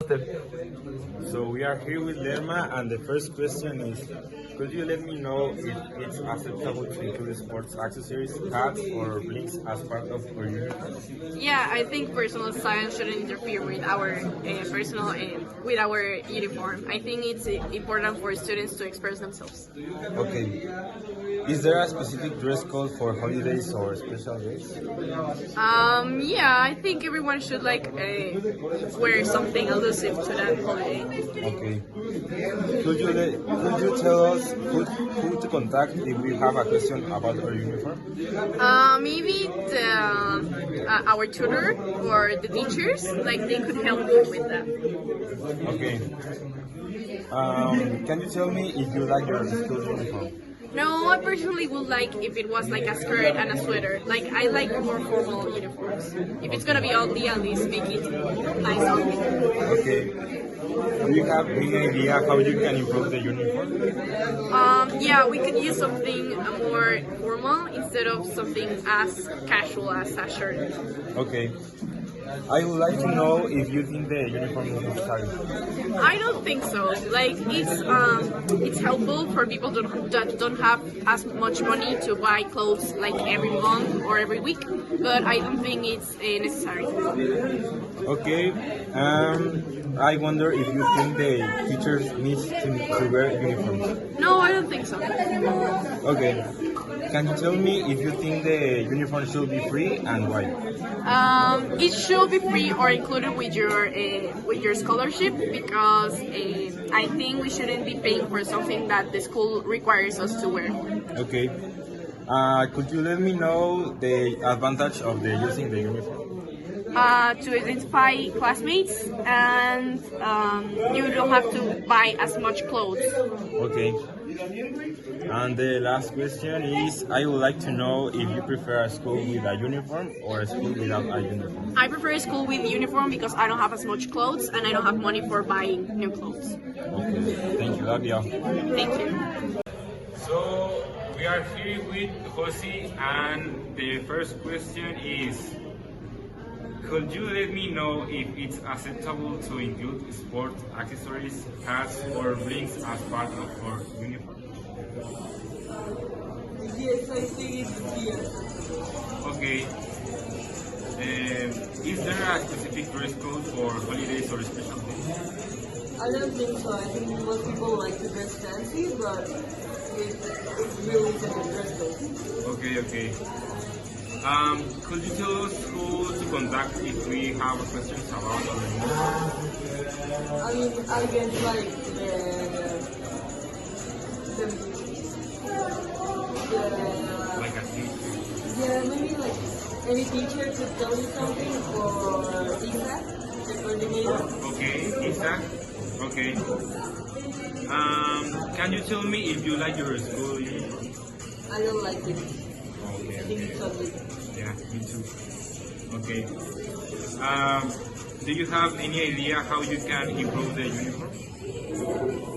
step. So we are here with Lerma, and the first question is, could you let me know if it's acceptable to include sports accessories, hats, or blinks as part of our uniform? Yeah, I think personal science shouldn't interfere with our personal with our uniform. I think it's important for students to express themselves. Okay. Is there a specific dress code for holidays or special days? Yeah, I think everyone should wear something elusive to that holiday. Okay. Could you tell us who to contact if we have a question about our uniform? Maybe our tutor or the teachers, like they could help you with that. Okay. Can you tell me if you like your school uniform? No, I personally would like if it was like a skirt and a sweater. Like I like more formal uniforms. If it's gonna be ugly, at least make it nice ugly. Okay. Do you have any idea how you can improve the uniform? Yeah, we could use something more formal instead of something as casual as a shirt. Okay. I would like to know if you think the uniform is necessary. I don't think so. Like it's helpful for people that don't have as much money to buy clothes like every month or every week, but I don't think it's necessary. Okay. I wonder if you think the teachers need to wear uniforms. No, I don't think so. Okay. Can you tell me if you think the uniform should be free and why? It should be free or included with your scholarship because I think we shouldn't be paying for something that the school requires us to wear. Okay. Could you let me know the advantage of using the uniform? To identify classmates and you don't have to buy as much clothes. Okay. And the last question is, I would like to know if you prefer a school with a uniform or a school without a uniform. I prefer a school with uniform because I don't have as much clothes and I don't have money for buying new clothes. Okay. Thank you, Labia. Thank you. So we are here with Josie, and the first question is, could you let me know if it's acceptable to include sports accessories, hats, or blinks as part of our uniform? Yes, I think it's here. Okay. Is there a specific dress code for holidays or special days? I don't think so. I think most people like to dress fancy, but it's really a dress code. Okay. Could you tell us who to contact if we have questions about our uniform? I mean, I guess like Like a teacher? yeah, maybe like any teacher could tell you something for Isa, the coordinator. Okay, Isaac. Okay. Can you tell me if you like your school uniform? I don't like it. I think it's ugly. Yeah, me too. Okay. Do you have any idea how you can improve the uniform?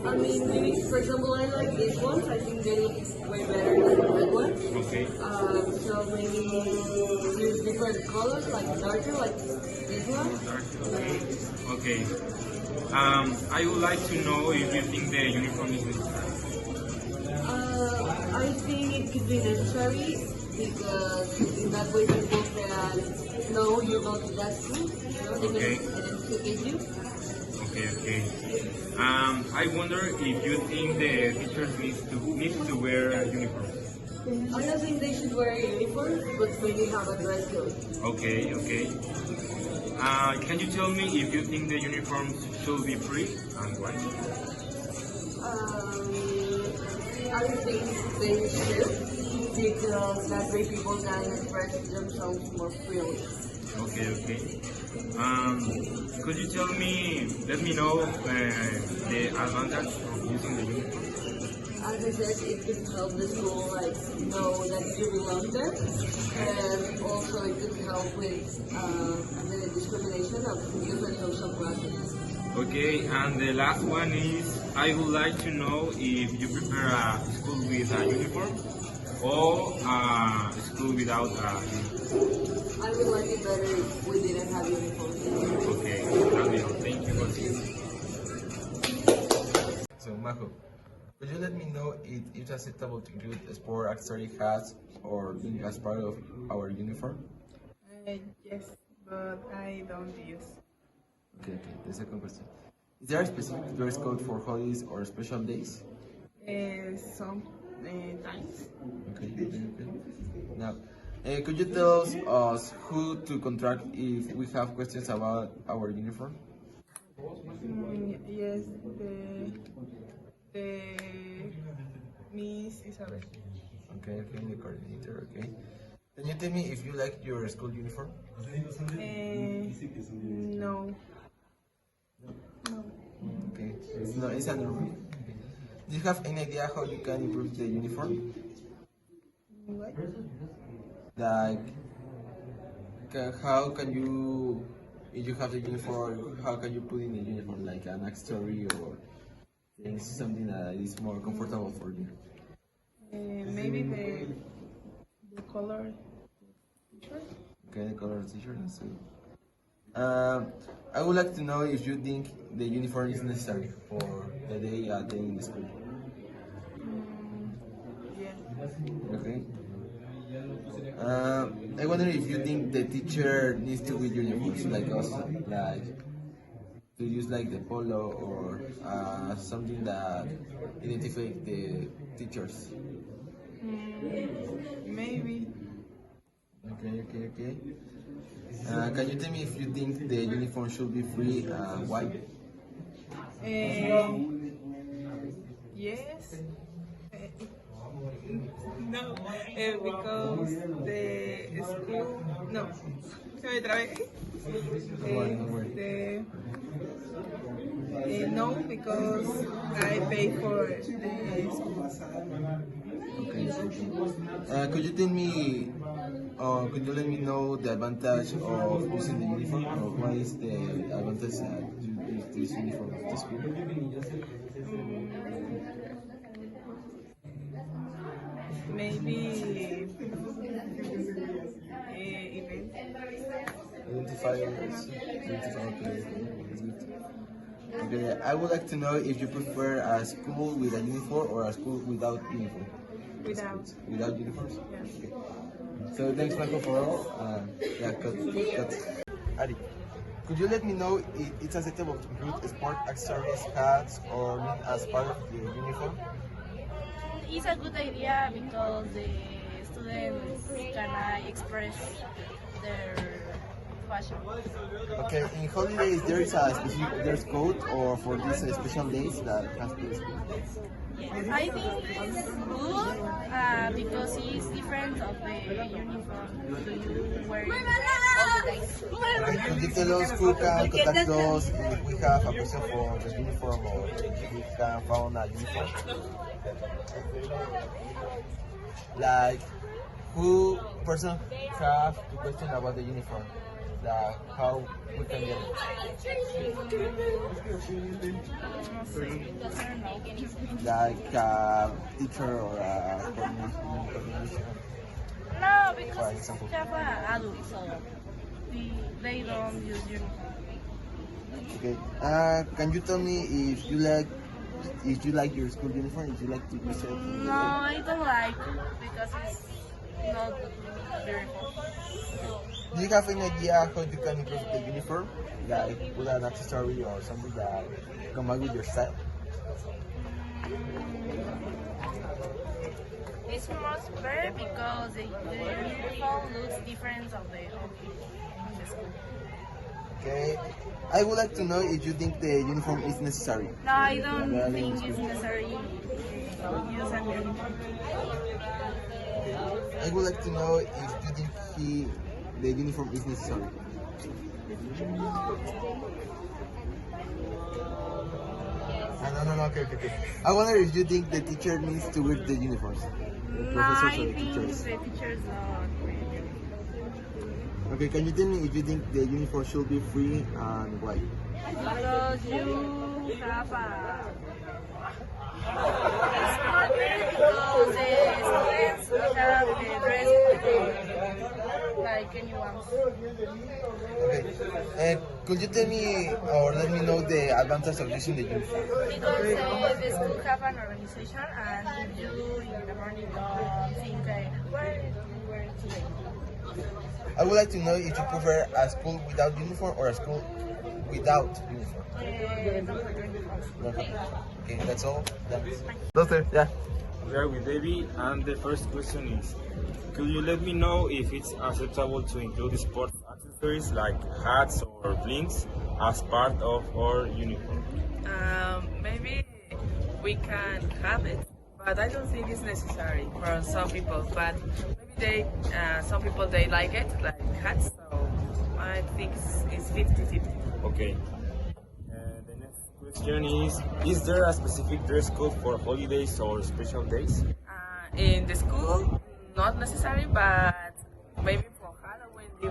I mean, maybe, for example, I like these ones. I think they look way better than the red ones. Okay. So maybe use different colors, like darker, like this one. Okay. I would like to know if you think the uniform is necessary. I think it could be necessary because in that way people can know you go to that school. You know, they Okay. can identify you. Okay. I wonder if you think the teachers need to wear a uniform. I don't think they should wear a uniform, but maybe have a dress code. Okay. Can you tell me if you think the uniforms should be free and why? I think they should because that way people can express themselves more freely. Okay. Could you let me know the advantage of using the uniform? As I said, it could help the school know that you belong there, and also it could help with the discrimination of different social classes. Okay, and the last one is, I would like to know if you prefer a school with a uniform or a school without a uniform. I would like it better if we didn't have uniforms. Okay, thank you. Majo, could you let me know if it's acceptable to include sport accessory hats or being as part of our uniform? Yes, but I don't use. Okay, the second question. Is there a specific dress code for holidays or special days? Some times. Okay. Now, could you tell us who to contact if we have questions about our uniform? Yes, the Miss Isabel. Okay, the coordinator, okay. Can you tell me if you like your school uniform? No. Okay, it's under review. Do you have any idea how you can improve the uniform? What? Like, how can you, if you have the uniform, how can you put in the uniform like an accessory or things, something that is more comfortable for you? Maybe the color t-shirt. Okay, the color of the t-shirt, that's good. I would like to know if you think the uniform is necessary for the day in the school. Yeah. Okay. I wonder if you think the teacher needs to wear uniforms like us, like to use like the polo or something that identifies the teachers. Maybe. Okay. Can you tell me if you think the uniform should be free and white? Yes. No, because the school. No. Se me trabé. Don't worry. No, because I pay for the school. Okay. Could you tell me, could you let me know the advantage of using the uniform, or what is the advantage that you use this uniform of the school? Maybe event. Identifiers. Okay. Okay, I would like to know if you prefer a school with a uniform or a school without uniform. Without. Without uniforms? Yeah. Okay. So thanks, Michael, for all. Yeah, cut. Ari, could you let me know if it's acceptable to include sport accessories, hats, or mean as part of the uniform? It's a good idea because the students can express their fashion. Okay, in holidays there is a specific dress code, or for these special days that has to be I think it's good because it's different of the uniform you wear all the days. Okay, could you tell us who can contact us if we have a question for the uniform or if we can find a uniform? Like, who person have the question about the uniform? Like, how we can get it? Like a teacher or a coordination? No, For because example. it's just adults, so they don't use uniform. Okay. Can you tell me if you like your school uniform? If you like to use it? No, I don't like because it's not beautiful. Do you have any idea how you can improve the uniform? Like put an accessory or something that combine with your style? It's much better because the uniform looks different of the school. Okay. I would like to know if you think the uniform is necessary. No, I don't think it's necessary to use a uniform. I would like to know if you think the uniform is necessary. No, okay. I wonder if you think the teacher needs to wear the uniforms. The No, professors I or the think teachers. the teachers don't. Okay, can you tell me if you think the uniform should be free and why? Because you have a... It's not better because the students have the dress code, like like anyone. Okay. Could you tell me or let me know the advantage of using the uniform? Because the school have an organization, and if you in the morning don't think where we were today. I would like to know if you prefer a school without uniform or a school without uniform. Okay, that's all. Thanks. Doctor, yeah. We are with Debbie, and the first question is: could you let me know if it's acceptable to include sports accessories like hats or blings as part of our uniform? Maybe we can have it, but I don't think it's necessary for some people. But maybe some people they like it, like hats. So I think it's 50-50. Okay. The next question is there a specific dress code for holidays or special days? In the school, not necessary, but maybe for Halloween you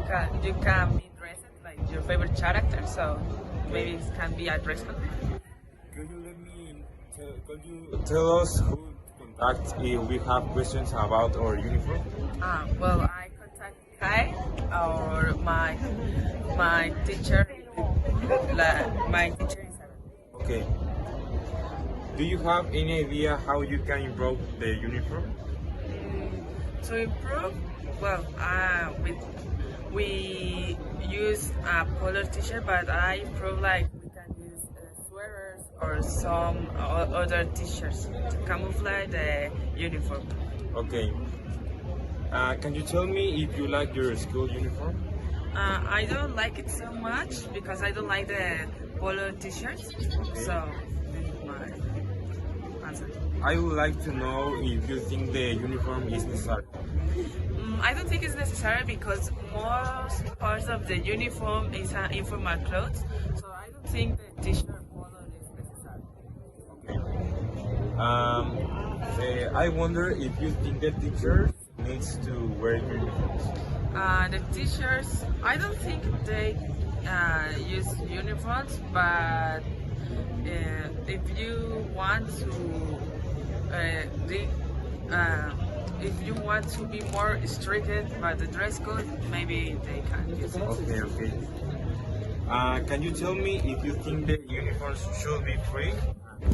can be dressed like your favorite character. So maybe it can be a dress code. Could you tell us who to contact if we have questions about our uniform? Well, I contact Kai or my teacher. My teacher is Okay. Do you have any idea how you can improve the uniform? to improve. Well, we use a polo t-shirt, but I improve like we can use sweaters or some other t-shirts to camouflage the uniform. Okay. Can you tell me if you like your school uniform? I don't like it so much because I don't like the polo t-shirts. So this is my answer. I would like to know if you think the uniform is necessary. I don't think it's necessary because most parts of the uniform is informal clothes, so I don't think the t-shirt polo is necessary. Okay. I wonder if you think the teacher needs to wear uniforms. The teachers, I don't think they use uniforms, but if you want to if you want to be more restricted by the dress code, maybe they can use it. Okay. Can you tell me if you think the uniforms should be free?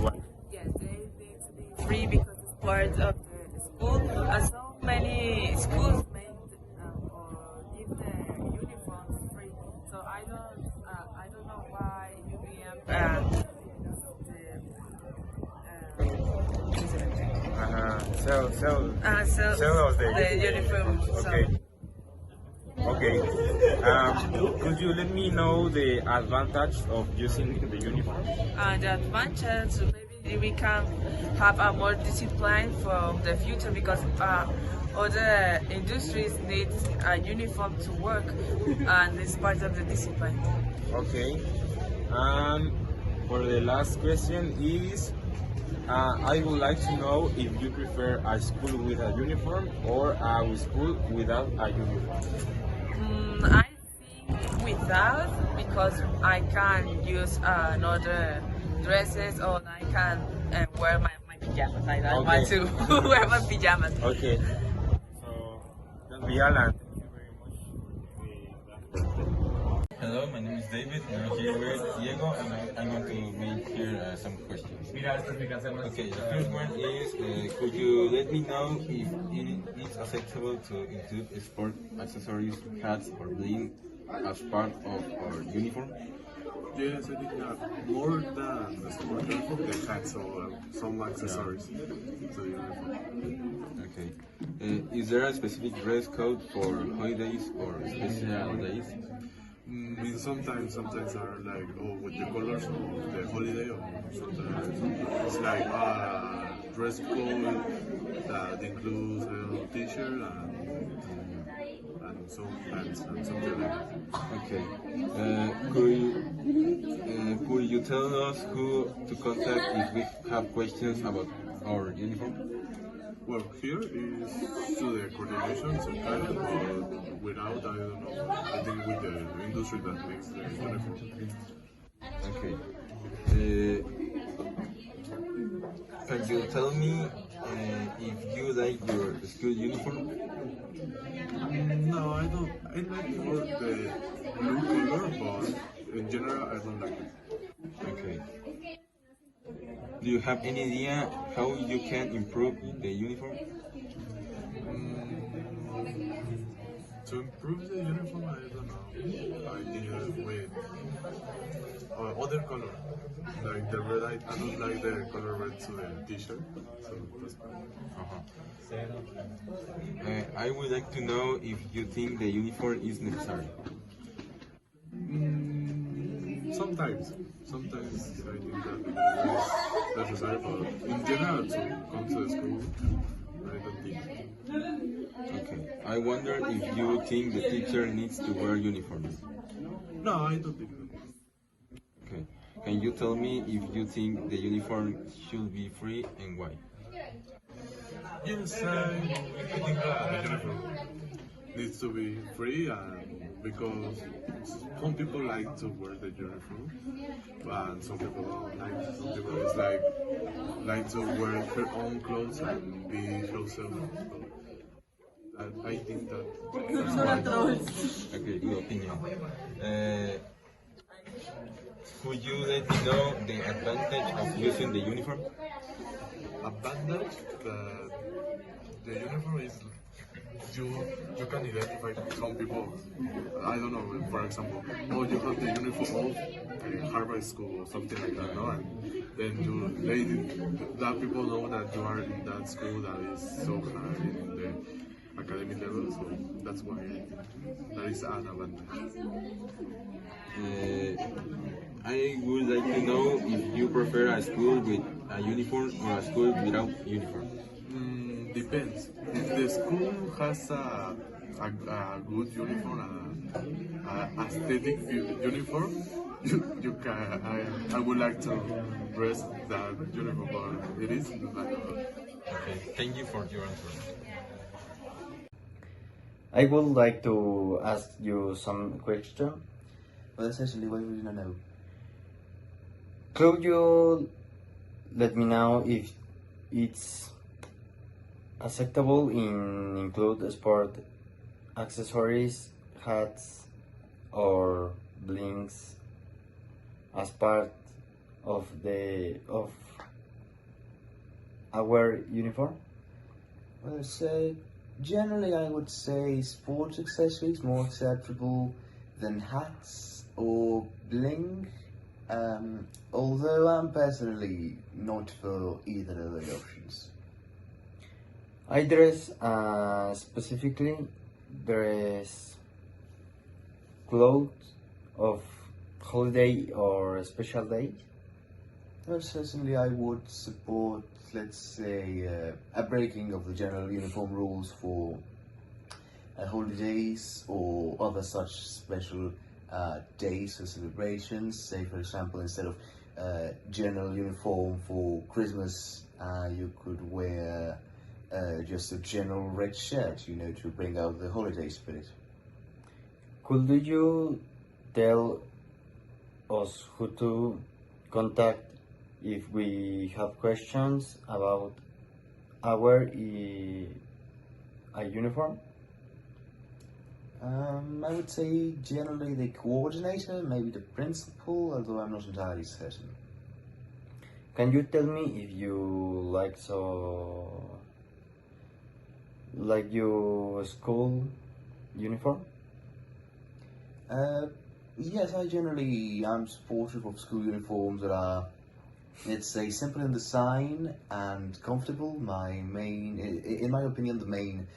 Why? Yes, they need to be free because it's part of the school, and so many schools make or give the uniforms free. So I don't know why UVM Sell us the uniform. Okay. Okay. Could you let me know the advantage of using the uniform? The advantage, maybe we can have a more discipline for the future because other industries need a uniform to work, and it's part of the discipline. Okay. For the last question is, I would like to know if you prefer a school with a uniform or a school without a uniform. I think without, because I can use another dresses or I can wear my pajamas. Like I want to wear my pajamas. Okay. So that'll be all, and thank you very much for the Hello, my name is David, and I'm here with Diego, and I'm going to make here some questions. Okay, the first one is, could you let me know if it is acceptable to include sport accessories, hats, or bling as part of our uniform? Yes, I think that more than the sport uniform, the hats or some accessories to the uniform. Okay. Is there a specific dress code for holidays or special days? Sometimes are like with the colors of the holiday, or sometimes it's like a dress code that includes a t-shirt and some pants and something like that. Okay. Could you tell us who to contact if we have questions about our uniform? Well, here is to the coordination sometimes, but without, I don't know, I think with the industry that makes the uniform. Okay. Can you tell me if you like your school uniform? No, I don't. I like more the blue color, but in general, I don't like it. Okay. Do you have any idea how you can improve the uniform? To improve the uniform, I don't know. I did it with other color. Like the red, I don't like the color red to the t-shirt. So that's fine. I would like to know if you think the uniform is necessary. Sometimes I think that it's necessary, but in general, to come to the school, I don't think so. Okay. I wonder if you think the teacher needs to wear uniform. No, I don't think so. Okay. Can you tell me if you think the uniform should be free and why? Yes, I think that the uniform needs to be free, because some people like to wear the uniform, and some people don't like. Some people is like to wear their own clothes and be yourself. So I think that. Okay, good opinion. Could you let me know the advantage of using the uniform? Advantage that the uniform is you can identify some people. I don't know, for example, you have the uniform of Harvard School or something like that, no? And then that people know that you are in that school that is so high in the academic level, so that's why that is an advantage. I would like to know if you prefer a school with a uniform or a school without uniform. Depends. If the school has a good uniform, aesthetic uniform, you can. I would like to dress that uniform, but it is not. Okay, thank you for your answer. I would like to ask you some question. Well, essentially, what would you know? Could you let me know if it's acceptable in include sport accessories, hats, or blings as part of our uniform? Well, so generally, I would say sports accessories more acceptable than hats or bling. Although I'm personally not for either of the options. I dress specifically dress clothes of holiday or special days. Well, certainly I would support, let's say, a breaking of the general uniform rules for holidays or other such special days or celebrations. Say, for example, instead of general uniform for Christmas, you could wear just a general red shirt, to bring out the holiday spirit. Could you tell us who to contact if we have questions about our uniform? I would say generally the coordinator, maybe the principal, although I'm not entirely certain. Can you tell me if you like your school uniform? Yes, I generally am supportive of school uniforms that are, let's say, simple in design and comfortable. In my opinion, the main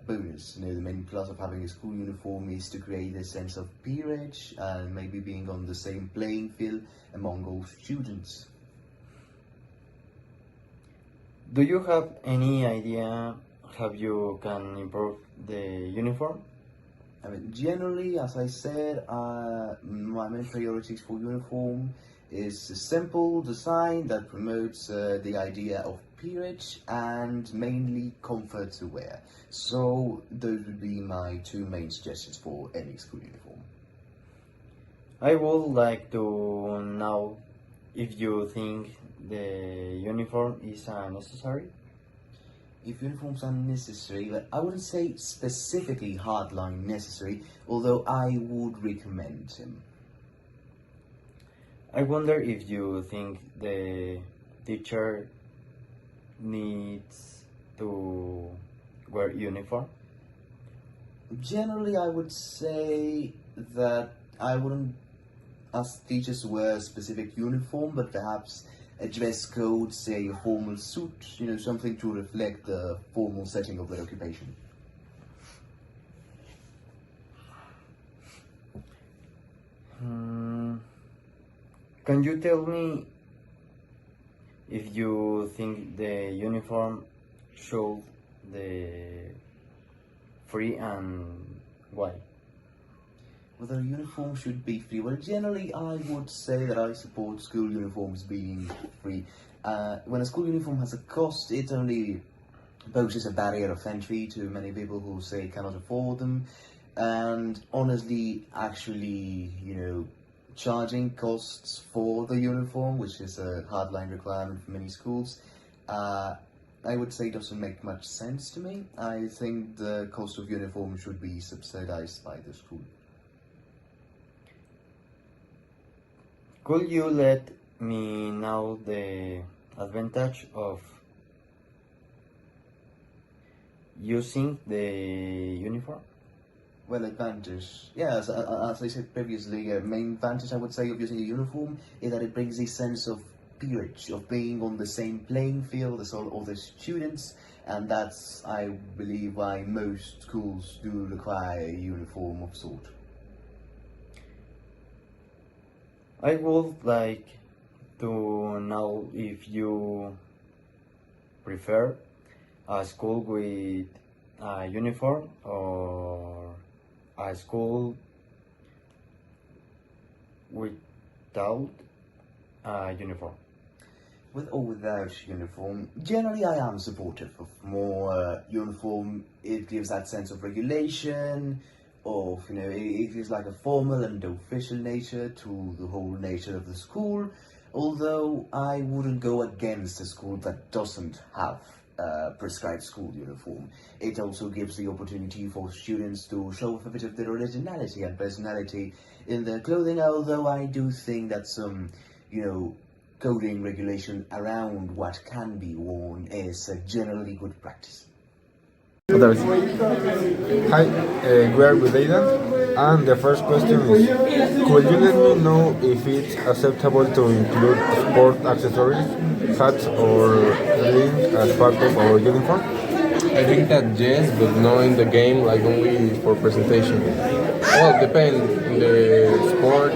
bonus, the main plus of having a school uniform is to create a sense of peerage and maybe being on the same playing field among all students. Do you have any idea how you can improve the uniform? I mean, generally, as I said, my main priorities for uniform is a simple design that promotes the idea of peerage and mainly comfort to wear. So those would be my two main suggestions for any school uniform. I would like to know if you think the uniform is necessary. if uniforms are necessary, but I wouldn't say specifically hardline necessary, although I would recommend him. I wonder if you think the teacher needs to wear uniform. Generally, I would say that I wouldn't ask teachers to wear a specific uniform, but perhaps a dress code, say a formal suit, something to reflect the formal setting of their occupation. Can you tell me if you think the uniform should the free and why? Whether a uniform should be free? Well, generally, I would say that I support school uniforms being free. When a school uniform has a cost, it only poses a barrier of entry to many people who say cannot afford them. And honestly, actually, charging costs for the uniform, which is a hardline requirement for many schools, I would say doesn't make much sense to me. I think the cost of uniform should be subsidized by the school. Could you let me know the advantage of using the uniform? Well, advantage. Yeah, as I said previously, main advantage I would say of using a uniform is that it brings a sense of peerage, of being on the same playing field as all other students, and that's, I believe, why most schools do require a uniform of sort. I would like to know if you prefer a school with a uniform or a school without a uniform. With or without uniform, generally I am supportive of more uniform. It gives that sense of regulation, of, it gives like a formal and official nature to the whole nature of the school, although I wouldn't go against a school that doesn't have prescribed school uniform. It also gives the opportunity for students to show a bit of their originality and personality in their clothing, although I do think that some, coding regulation around what can be worn is a generally good practice. Hi, we are with Aidan, and the first question is, could you let me know if it's acceptable to include sport accessories, hats or rings as part of our uniform? I think that yes, but not in the game, like only for presentation. Well, depends. In the sport,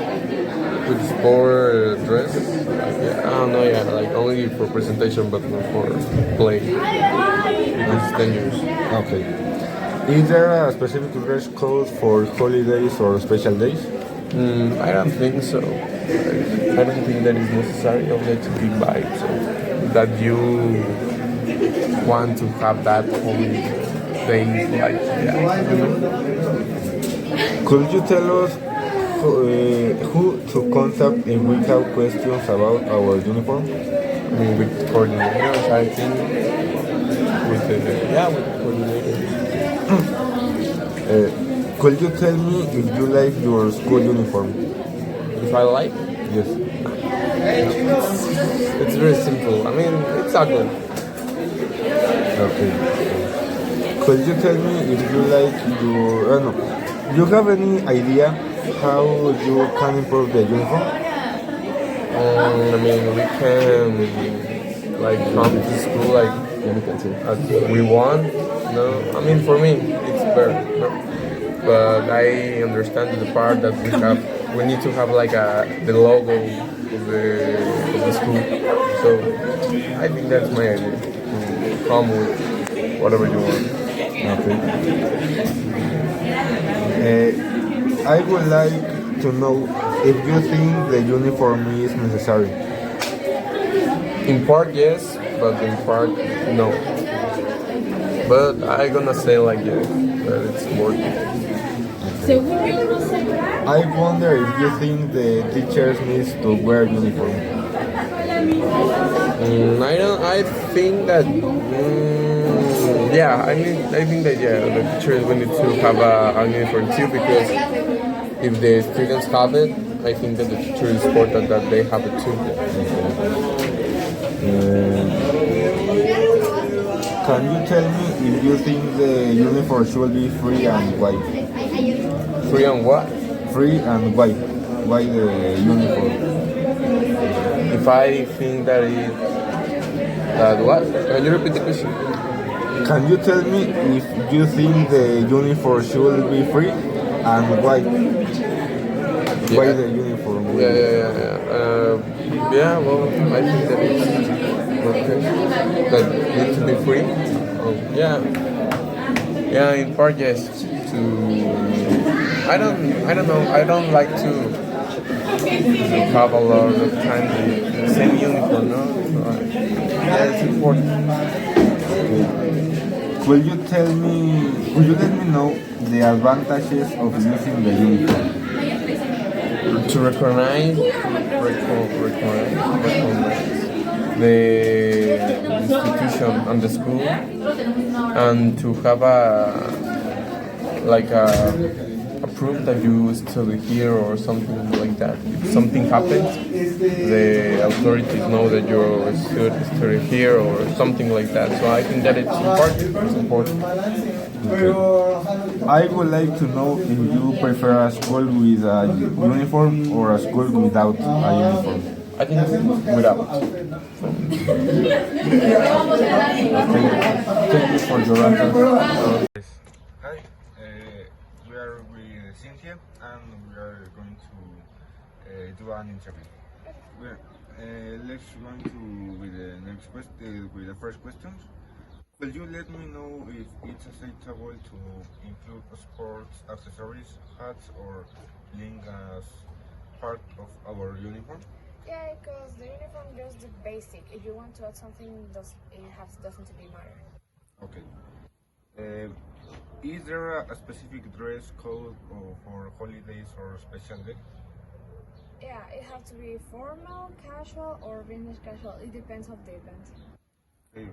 with sport dress, I don't know, like only for presentation, but not for play, because it's dangerous. Okay. Is there a specific dress code for holidays or special days? I don't think so. I don't think that is necessary. Only to be by, so that you want to have that whole thing, like, Could you tell us who to contact if we have questions about our uniform? With coordinators, I think. With coordinators. Could you tell me if you like your school uniform? If I like? Yes. It's very simple. I mean, it's ugly. Okay. Could you tell me if you like your... no. Do you have any idea how you can improve the uniform? I mean, we can like come to school as we want. No, I mean for me it's better. No? But I understand the part that we need to have like the logo of the school. So I think that's my idea. To come with whatever you want. Okay. I would like to know if you think the uniform is necessary. In part, yes, but in part, no. But I'm gonna say like yes, that it's worth it. I wonder if you think the teachers need to wear uniform. I think that Yeah, I think that the teachers will need to have an uniform too, because if the students have it, I think that the teacher is important that they have it too. Can you tell me if you think the uniform should be free and white? Free and what? Free and white. Why the uniform? If I think that what? Can you repeat the question? Can you tell me if you think the uniform should be free and white? Why the uniform? Well, I think that it's okay. That needs to be free. In part, yes. I don't know. I don't like to have a lot of time the same uniform. No, so it's important. Could you let me know the advantages of using the uniform? To recognize the institution and the school, and to have a proof that you study here or something like that. If something happens, the authorities know that you study here or something like that. So I think that it's important. Okay. I would like to know if you prefer a school with a uniform or a school without a uniform. I think without. Thank you for your answer. Hi, we are with Cynthia and we are going to do an interview. Let's go with the next question, with the first question. Will you let me know if it's acceptable to include sports accessories, hats, or bling as part of our uniform? Yeah, because the uniform is the basic. If you want to add something, it doesn't really matter. Okay. Is there a specific dress code for holidays or special day? Yeah, it has to be formal, casual, or business casual. It depends on the event. Okay.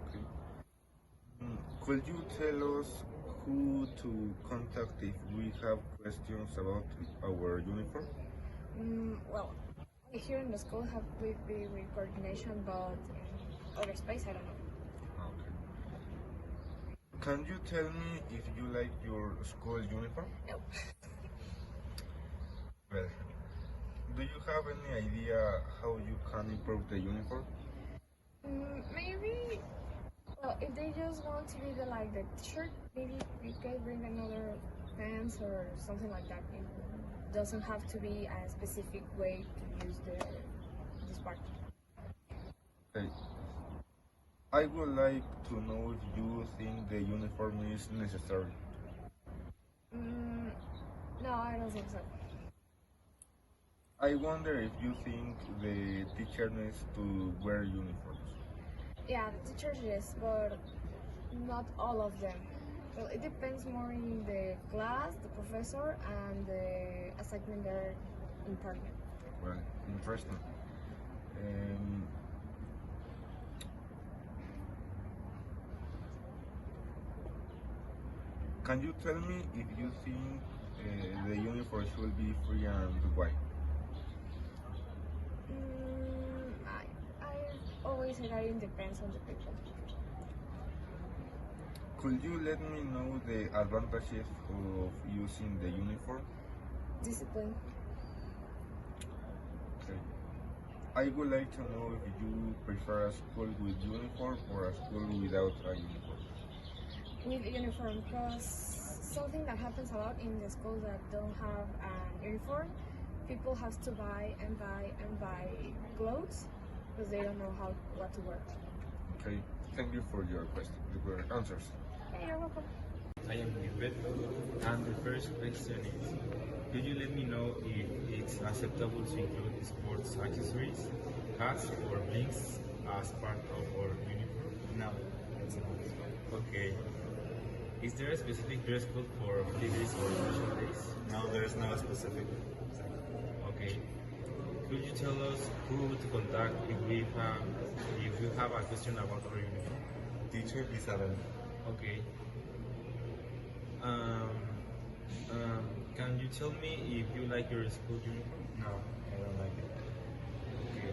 Could you tell us who to contact if we have questions about our uniform? Well, here in the school have with coordination, but in other space, I don't know. Okay. Can you tell me if you like your school uniform? No. Well, do you have any idea how you can improve the uniform? Maybe. Well, if they just want to be the t-shirt, maybe we could bring another pants or something like that. It doesn't have to be a specific way to use this part. Okay. I would like to know if you think the uniform is necessary. No, I don't think so. I wonder if you think the teacher needs to wear uniforms. Yeah, the teachers yes, but not all of them. Well, it depends more in the class, the professor, and the assignment they're imparting. Well, interesting. Can you tell me if you think the uniform should be free and white? I always say that it depends on the people. Could you let me know the advantages of using the uniform? Discipline. Okay. I would like to know if you prefer a school with uniform or a school without a uniform. With a uniform, because something that happens a lot in the schools that don't have an uniform, people have to buy clothes because they don't know what to wear. Okay, thank you for your answers. Okay, you're welcome. I am Gilberto, and the first question is, could you let me know if it's acceptable to include sports accessories, hats, or blings as part of our uniform? No, it's not. Okay. Is there a specific dress code for holidays or special days? No, there's no specific. Okay. Could you tell us who to contact if you have a question about our uniform? Teacher Isabel. Okay. Um, can you tell me if you like your school uniform? No, I don't like it. Okay.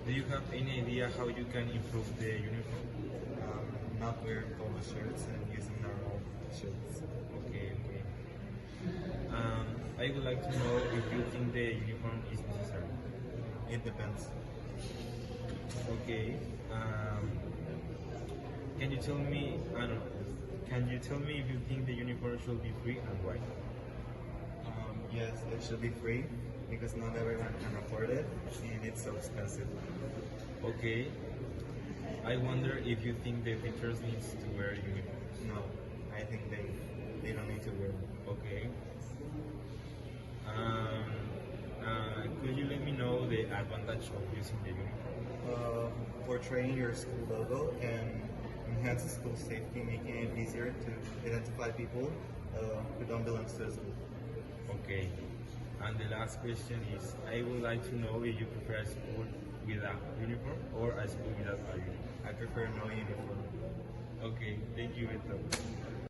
Do you have any idea how you can improve the uniform? Not wearing polo shirts and using normal shirts. Okay, okay. I would like to know if you think the uniform is necessary. It depends. Okay. Can you tell me? I don't know. Can you tell me if you think the uniform should be free and why? Yes, it should be free because not everyone can afford it and it's so expensive. Okay. I wonder if you think the teachers need to wear uniforms. No, I think they don't need to wear them. Okay. Could you let me know the advantage of using the uniform? Portraying your school logo and enhances school safety, making it easier to identify people who don't belong to the school. Okay. And the last question is, I would like to know if you prefer a school with a uniform or a school without a uniform. I prefer no uniform. Okay, thank you, Beto.